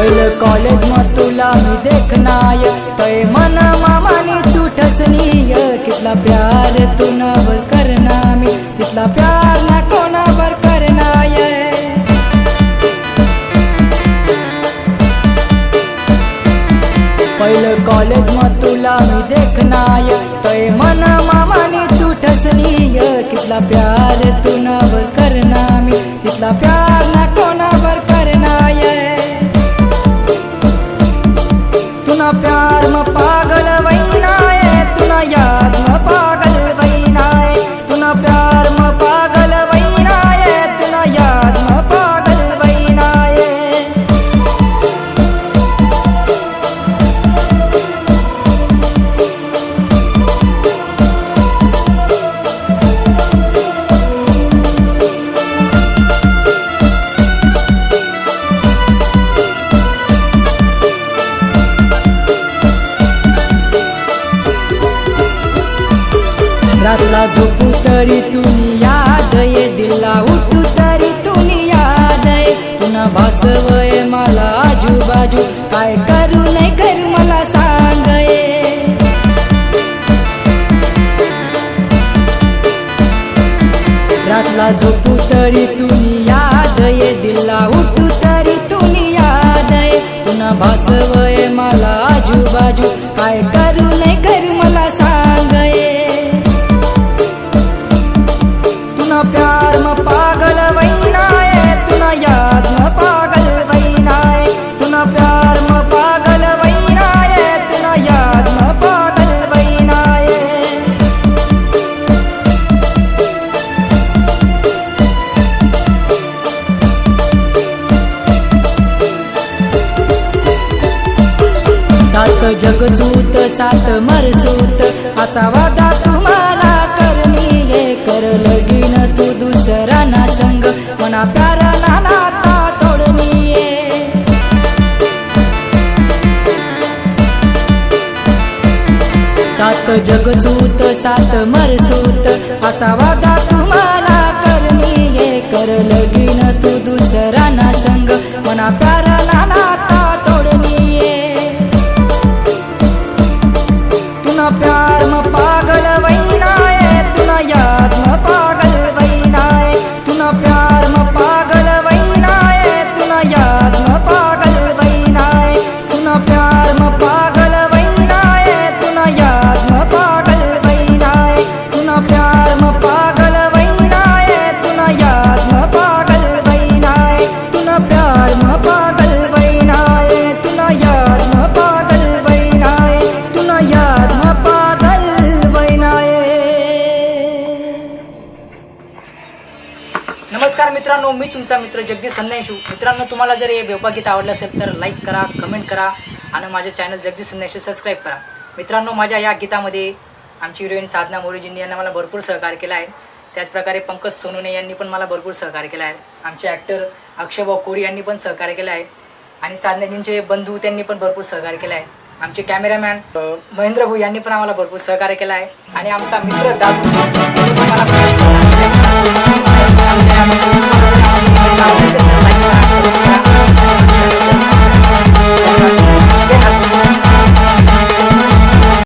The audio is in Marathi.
पहिलं कॉलेज मग तुला मी देखनाय तय मन मामानी तू ठसनीय कितला प्यार तू नवर करना मी कितला प्यार ना कोणावर करनाय पहिलं कॉलेज मग तुला मी देखनाय तय मन मामानी तू ठसनीय कितला प्यार तू नवर करना मी कितला प्यार ना कोणावर करनाय तुना प्यार म पागल वैनाय तुना याद म पागल वैनाय तुना प्यार म पागल वैनाय तुना याद म पागल वैनाय रातला झोपू तरी तुनी याद ये दिला उठू तरी तुनी याद ये पुन्हा भासवय मला आजूबाजू काय करू नाही कर मला सांग ये रातला झोपू तरी तुनी याद ये दिला उठू तरी तुनी याद ये पुन्हा भासवय मला आजूबाजू काय करू नाही कर मला सांग ये तुना प्यार म पागल वैनाय तुना याद म पागल वैनाय तुना प्यार म पागल वैनाय तुना याद म पागल वैनाय सात जगसूत सात मरसूत असा वादा तुम्हाला करनीये कर लगीन तू दुसरा ना संग मना प्यारा ना नाता तोडनीये सात जगसूत सात मरसूत असा वादा तुम्हाला करनीये कर लगीन तू दुसरा ना संग मना प्यारा ना नाता तोडनीये तुना प्यार म पागल वैनाय तुना याद म पागल वैनाय तुना प्यार म पागल वैनाय तुना याद म पागल वैनाय तुना प्यार म पागल वैनाय तुना याद म पागल वैनाय तुना प्यार म पागल वैनाय तुना याद म पागल वैनाय तुना प्यार म पागल वैनाय तुना याद म पागल वैनाय तुना याद म पागल वैनाय। नमस्कार मित्रांनो, मी तुमचा मित्र जगदीश संदेशू। मित्रांनो, तुम्हाला जर हे बेवका गीत आवडलं असेल तर लाईक करा, कमेंट करा आणि माझे चॅनल जगदीश संदेशू सबस्क्राईब करा। मित्रांनो, माझ्या या गीतामध्ये आमची हिरोईन साधना मोरेजींनी यांना मला भरपूर सहकार्य केलं आहे। त्याचप्रकारे पंकज सोनूने यांनी पण मला भरपूर सहकार्य केलं आहे। आमचे ॲक्टर अक्षय भाऊ कोरी यांनी पण सहकार्य केलं आहे आणि साधनाजींचे बंधू त्यांनी पण भरपूर सहकार्य केलं आहे। आमचे कॅमेरामॅन महेंद्र भाऊ यांनी पण आम्हाला भरपूर सहकार्य केलं आहे आणि आमचा मित्र दादू